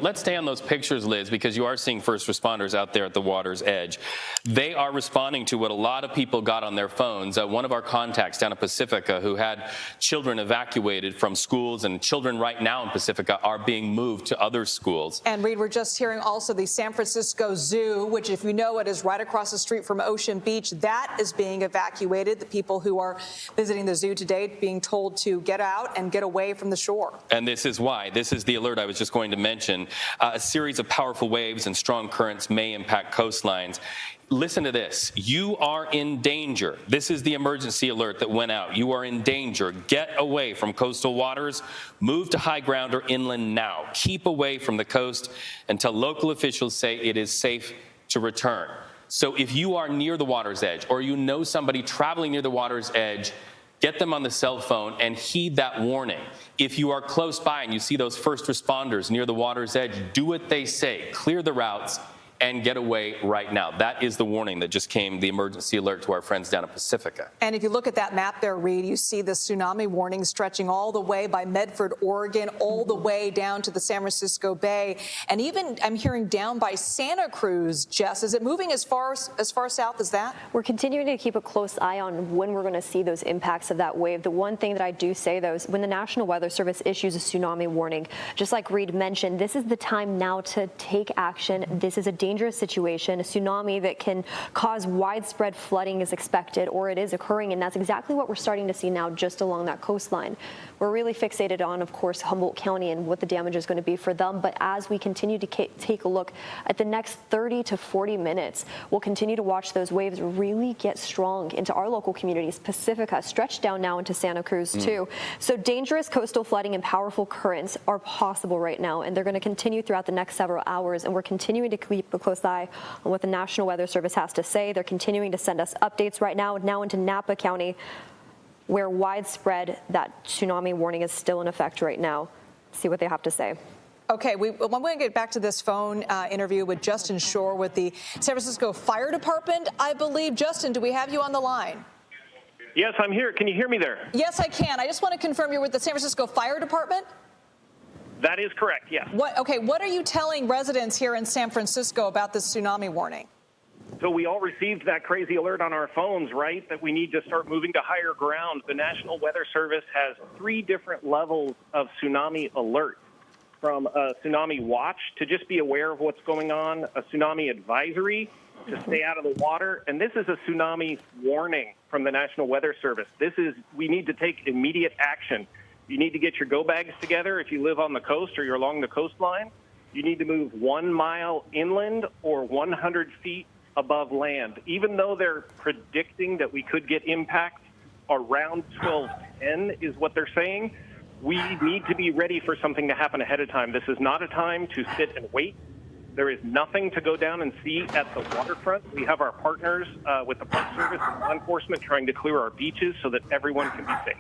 let's stay on those pictures, Liz, because you are seeing first responders out there at the water's edge. They are responding to what a lot of people got on their phones. One of our contacts down at Pacifica who had children evacuated from schools, and children right now in Pacifica are being moved to other schools. And Reed, we're just hearing also the San Francisco Zoo, which, if you know it, is right across the street from Ocean Beach. That is being evacuated. The people who are visiting the zoo today being told to get out and get away from the shore. And this is why. This is the alert I was just going to mention. A series of powerful waves and strong currents may impact coastlines. Listen to this. You are in danger. This is the emergency alert that went out. You are in danger. Get away from coastal waters. Move to high ground or inland now. Keep away from the coast until local officials say it is safe to return. So if you are near the water's edge, or you know somebody traveling near the water's edge, get them on the cell phone and heed that warning. If you are close by and you see those first responders near the water's edge, do what they say. Clear the routes and get away right now. That is the warning that just came, the emergency alert to our friends down at Pacifica. And if you look at that map there, Reed, you see the tsunami warning stretching all the way by Medford, Oregon, all the way down to the San Francisco Bay. And even I'm hearing down by Santa Cruz, Jess. Is it moving as far south as that? We're continuing to keep a close eye on when we're going to see those impacts of that wave. The one thing that I do say, though, is when the National Weather Service issues a tsunami warning, just like Reed mentioned, this is the time now to take action. This is a dangerous situation. A tsunami that can cause widespread flooding is expected, or it is occurring, and that's exactly what we're starting to see now just along that coastline. We're really fixated on, of course, Humboldt County and what the damage is going to be for them, but as we continue to take a look at the next 30 to 40 minutes, we'll continue to watch those waves really get strong into our local communities. Pacifica stretched down now into Santa Cruz too. So dangerous coastal flooding and powerful currents are possible right now, and they're going to continue throughout the next several hours, and we're continuing to keep a close eye on what the National Weather Service has to say. They're continuing to send us updates right now into Napa County, where widespread that tsunami warning is still in effect right now. See what they have to say. Okay, I'm going to get back to this phone interview with Justin Shore with the San Francisco Fire Department, I believe. Justin, do we have you on the line? Yes, I'm here. Can you hear me there? Yes, I can. I just want to confirm you're with the San Francisco Fire Department? That is correct, yes. What are you telling residents here in San Francisco about this tsunami warning? So we all received that crazy alert on our phones, right, that we need to start moving to higher ground. The National Weather Service has 3 different levels of tsunami alert, from a tsunami watch to just be aware of what's going on, a tsunami advisory to stay out of the water, and this is a tsunami warning from the National Weather Service. We need to take immediate action. You need to get your go bags together if you live on the coast or you're along the coastline. You need to move 1 mile inland or 100 feet above land. Even though they're predicting that we could get impact around 12:10 is what they're saying, we need to be ready for something to happen ahead of time. This is not a time to sit and wait. There is nothing to go down and see at the waterfront. We have our partners with the Park Service and law enforcement trying to clear our beaches so that everyone can be safe.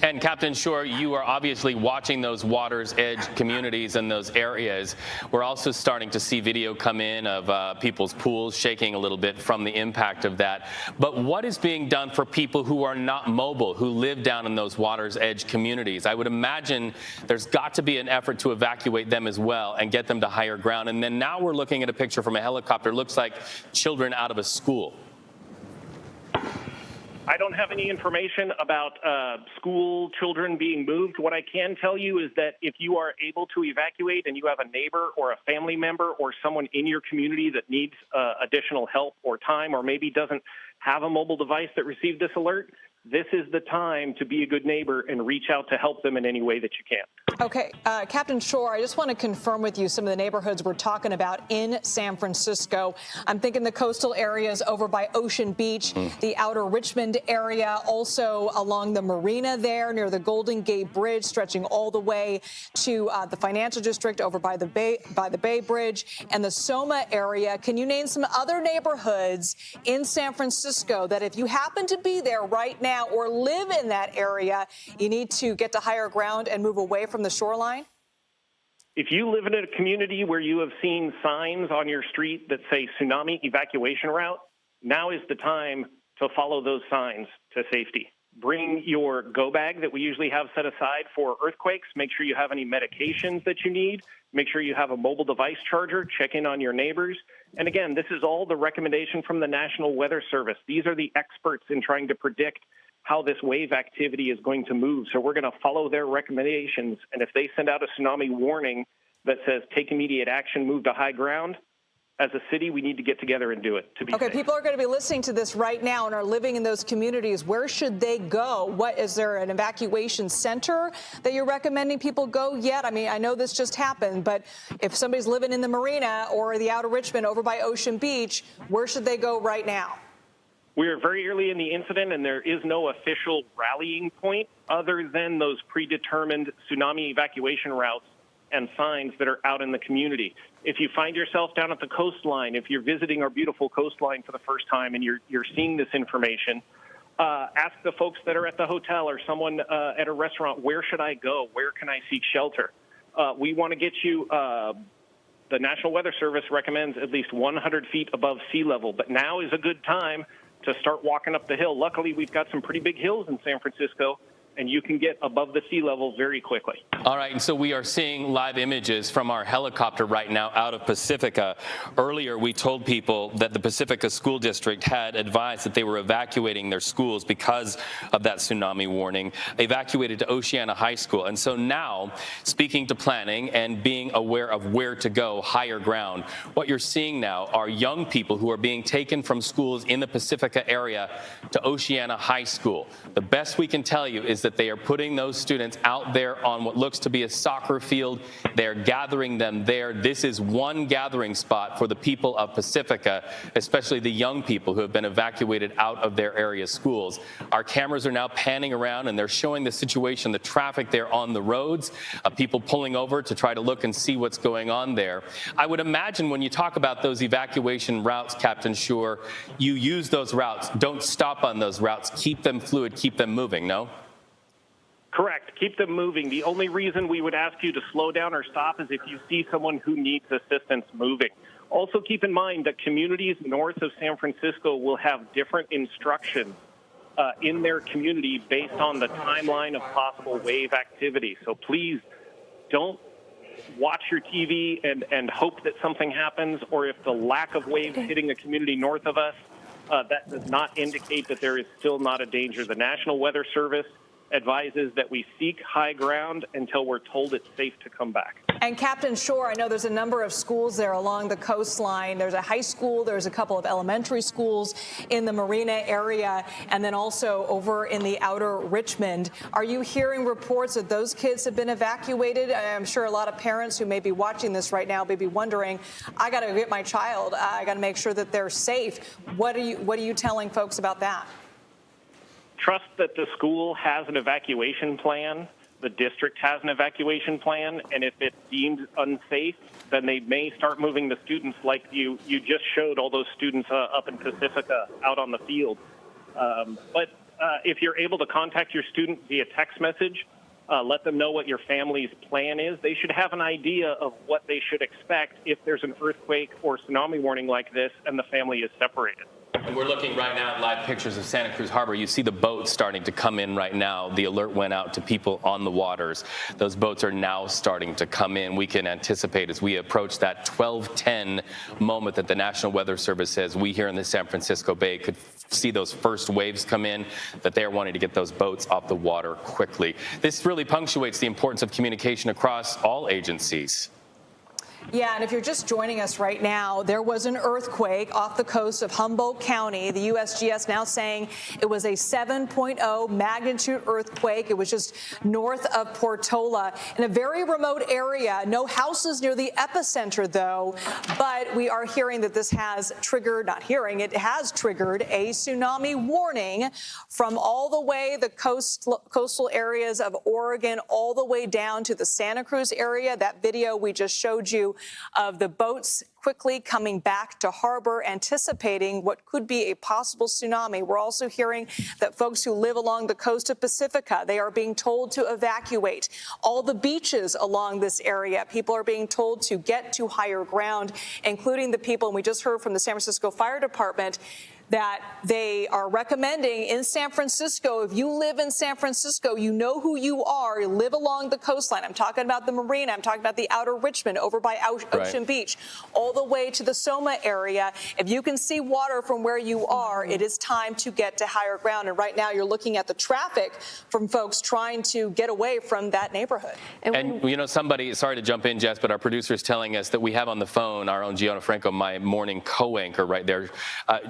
And Captain Shore, you are obviously watching those water's edge communities and those areas. We're also starting to see video come in of people's pools shaking a little bit from the impact of that. But what is being done for people who are not mobile, who live down in those water's edge communities? I would imagine there's got to be an effort to evacuate them as well and get them to higher ground. And then now we're looking at a picture from a helicopter. It looks like children out of a school. I don't have any information about school children being moved. What I can tell you is that if you are able to evacuate and you have a neighbor or a family member or someone in your community that needs additional help or time, or maybe doesn't have a mobile device that received this alert, this is the time to be a good neighbor and reach out to help them in any way that you can. Okay, Captain Shore, I just want to confirm with you some of the neighborhoods we're talking about in San Francisco. I'm thinking the coastal areas over by Ocean Beach, the outer Richmond area, also along the marina there near the Golden Gate Bridge, stretching all the way to the financial district over by the Bay Bridge, and the Soma area. Can you name some other neighborhoods in San Francisco that if you happen to be there right now or live in that area, you need to get to higher ground and move away from the shoreline? If you live in a community where you have seen signs on your street that say tsunami evacuation route, now is the time to follow those signs to safety. Bring your go bag that we usually have set aside for earthquakes. Make sure you have any medications that you need. Make sure you have a mobile device charger. Check in on your neighbors. And again, this is all the recommendation from the National Weather Service. These are the experts in trying to predict how this wave activity is going to move. So we're going to follow their recommendations. And if they send out a tsunami warning that says take immediate action, move to high ground, as a city, we need to get together and do it to be safe. People are going to be listening to this right now and are living in those communities. Where should they go? What is there an evacuation center that you're recommending people go yet? I mean, I know this just happened, but if somebody's living in the marina or the outer Richmond over by Ocean Beach, where should they go right now? We are very early in the incident, and there is no official rallying point other than those predetermined tsunami evacuation routes and signs that are out in the community. If you find yourself down at the coastline, if you're visiting our beautiful coastline for the first time and you're seeing this information, ask the folks that are at the hotel or someone at a restaurant, where should I go? Where can I seek shelter? We want to get you, the National Weather Service recommends at least 100 feet above sea level, but now is a good time to start walking up the hill. Luckily, we've got some pretty big hills in San Francisco, and you can get above the sea level very quickly. All right, and so we are seeing live images from our helicopter right now out of Pacifica. Earlier, we told people that the Pacifica School District had advised that they were evacuating their schools because of that tsunami warning, evacuated to Oceana High School. And so now, speaking to planning and being aware of where to go, higher ground, what you're seeing now are young people who are being taken from schools in the Pacifica area to Oceana High School. The best we can tell you is that they are putting those students out there on what looks to be a soccer field. They're gathering them there. This is one gathering spot for the people of Pacifica, especially the young people who have been evacuated out of their area schools. Our cameras are now panning around and they're showing the situation, the traffic there on the roads, people pulling over to try to look and see what's going on there. I would imagine when you talk about those evacuation routes, Captain Shore, you use those routes. Don't stop on those routes. Keep them fluid, keep them moving, no? Correct. Keep them moving. The only reason we would ask you to slow down or stop is if you see someone who needs assistance moving. Also keep in mind that communities north of San Francisco will have different instructions in their community based on the timeline of possible wave activity. So please don't watch your TV and hope that something happens, or if the lack of waves hitting a community north of us, that does not indicate that there is still not a danger. The National Weather Service advises that we seek high ground until we're told it's safe to come back. And Captain Shore, I know there's a number of schools there along the coastline. There's a high school, there's a couple of elementary schools in the Marina area, and then also over in the outer Richmond. Are you hearing reports that those kids have been evacuated? I'm sure a lot of parents who may be watching this right now may be wondering, I got to get my child, I got to make sure that they're safe. What are you telling folks about that? Trust that the school has an evacuation plan, the district has an evacuation plan, and if it's deemed unsafe, then they may start moving the students like you just showed all those students up in Pacifica out on the field. But if you're able to contact your student via text message, let them know what your family's plan is. They should have an idea of what they should expect if there's an earthquake or tsunami warning like this and the family is separated. And we're looking right now at live pictures of Santa Cruz Harbor. You see the boats starting to come in right now. The alert went out to people on the waters. Those boats are now starting to come in. We can anticipate as we approach that 12:10 moment that the National Weather Service says we here in the San Francisco Bay could see those first waves come in, that they're wanting to get those boats off the water quickly. This really punctuates the importance of communication across all agencies. Yeah, and if you're just joining us right now, there was an earthquake off the coast of Humboldt County. The USGS now saying it was a 7.0 magnitude earthquake. It was just north of Portola in a very remote area. No houses near the epicenter, though. But we are hearing that this has triggered, it has triggered a tsunami warning from all the way the coastal areas of Oregon all the way down to the Santa Cruz area. That video we just showed you of the boats quickly coming back to harbor, anticipating what could be a possible tsunami. We're also hearing that folks who live along the coast of Pacifica, they are being told to evacuate. All the beaches along this area, people are being told to get to higher ground, including the people, and we just heard from the San Francisco Fire Department, that they are recommending in San Francisco. If you live in San Francisco, you know who you are. You live along the coastline. I'm talking about the marina. I'm talking about the outer Richmond over by Ocean Beach, all the way to the Soma area. If you can see water from where you are, it is time to get to higher ground. And right now you're looking at the traffic from folks trying to get away from that neighborhood. And you know, somebody, sorry to jump in, Jess, but our producer is telling us that we have on the phone our own Gianna Franco, my morning co-anchor right there,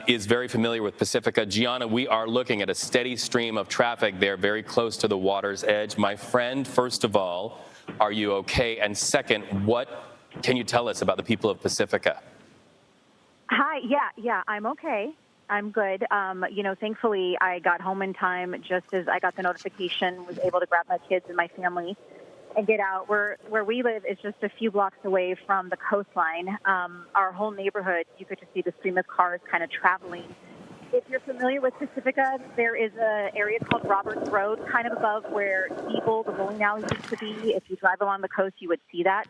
is very familiar with Pacifica. Gianna, we are looking at a steady stream of traffic there, very close to the water's edge. My friend, first of all, are you okay? And second, what can you tell us about the people of Pacifica? Hi, yeah, I'm okay. I'm good. You know, thankfully, I got home in time just as I got the notification, was able to grab my kids and my family and get out. Where we live is just a few blocks away from the coastline. Our whole neighborhood, you could just see the stream of cars kind of traveling. If you're familiar with Pacifica, there is an area called Roberts Road, kind of above where Evil, the bowling alley, used to be. If you drive along the coast, you would see that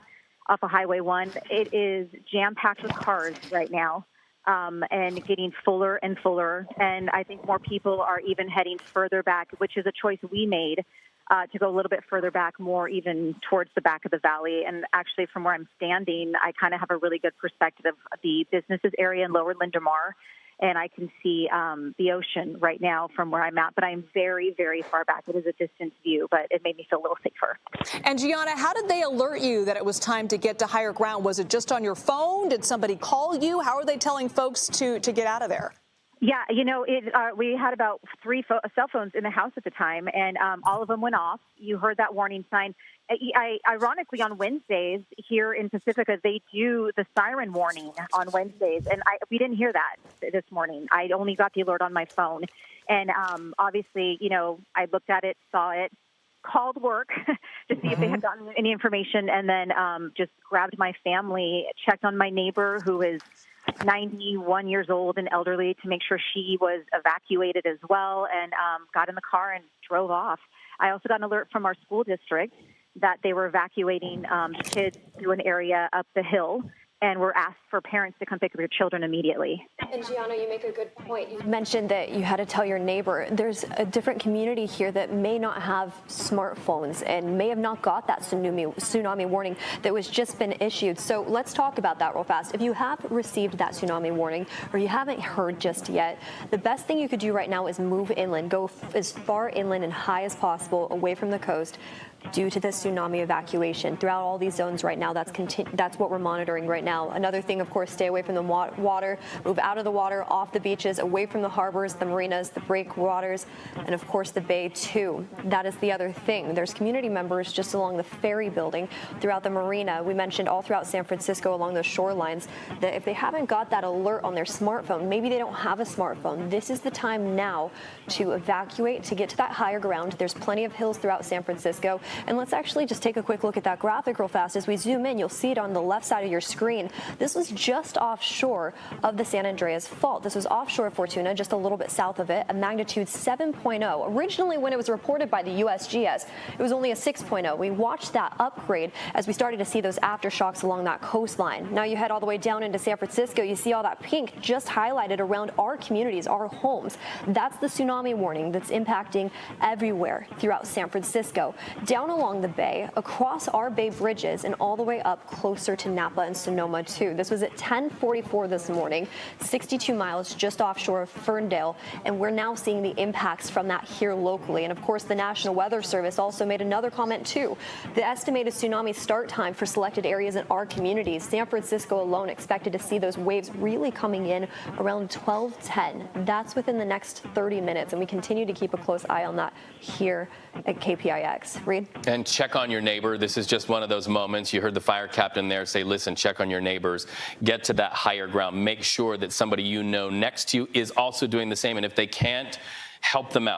off of Highway 1. It is jam-packed with cars right now. And getting fuller and fuller. And I think more people are even heading further back, which is a choice we made to go a little bit further back, more even towards the back of the valley. And actually, from where I'm standing, I kind of have a really good perspective of the businesses area in Lower Lindomar. And I can see the ocean right now from where I'm at. But I'm very, very far back. It is a distant view, but it made me feel a little safer. And Gianna, how did they alert you that it was time to get to higher ground? Was it just on your phone? Did somebody call you? How are they telling folks to get out of there? Yeah, you know, we had about 3 cell phones in the house at the time, and all of them went off. You heard that warning sign. Ironically, on Wednesdays here in Pacifica, they do the siren warning on Wednesdays, and we didn't hear that this morning. I only got the alert on my phone, and obviously, you know, I looked at it, saw it, called work to see if they had gotten any information, and then just grabbed my family, checked on my neighbor who is 91 years old and elderly to make sure she was evacuated as well, and got in the car and drove off. I also got an alert from our school district that they were evacuating kids to an area up the hill, and were asked for parents to come pick up your children immediately. And Gianna, you make a good point. You mentioned that you had to tell your neighbor. There's a different community here that may not have smartphones and may have not got that tsunami warning that was just been issued. So let's talk about that real fast. If you have received that tsunami warning or you haven't heard just yet, the best thing you could do right now is move inland, go as far inland and high as possible away from the coast. Due to the tsunami evacuation throughout all these zones right now, that's what we're monitoring right now. Another thing, of course, stay away from the water, move out of the water, off the beaches, away from the harbors, the marinas, the breakwaters, and of course the bay too. That is the other thing. There's community members just along the ferry building, throughout the marina. We mentioned all throughout San Francisco along those shorelines that if they haven't got that alert on their smartphone, maybe they don't have a smartphone, this is the time now to evacuate, to get to that higher ground. There's plenty of hills throughout San Francisco. And let's actually just take a quick look at that graphic real fast. As we zoom in, you'll see it on the left side of your screen. This was just offshore of the San Andreas Fault. This was offshore of Fortuna, just a little bit south of it, a magnitude 7.0. Originally, when it was reported by the USGS, it was only a 6.0. We watched that upgrade as we started to see those aftershocks along that coastline. Now you head all the way down into San Francisco, you see all that pink just highlighted around our communities, our homes. That's the tsunami warning that's impacting everywhere throughout San Francisco. Down along the bay, across our bay bridges, and all the way up closer to Napa and Sonoma too. This was at 10:44 this morning, 62 miles just offshore of Ferndale, and we're now seeing the impacts from that here locally. And of course, the National Weather Service also made another comment too. The estimated tsunami start time for selected areas in our communities, San Francisco alone expected to see those waves really coming in around 12:10. That's within the next 30 minutes, and we continue to keep a close eye on that here at KPIX. Reed? And check on your neighbor. This is just one of those moments. You heard the fire captain there say, listen, check on your neighbors. Get to that higher ground. Make sure that somebody you know next to you is also doing the same. And if they can't, help them out.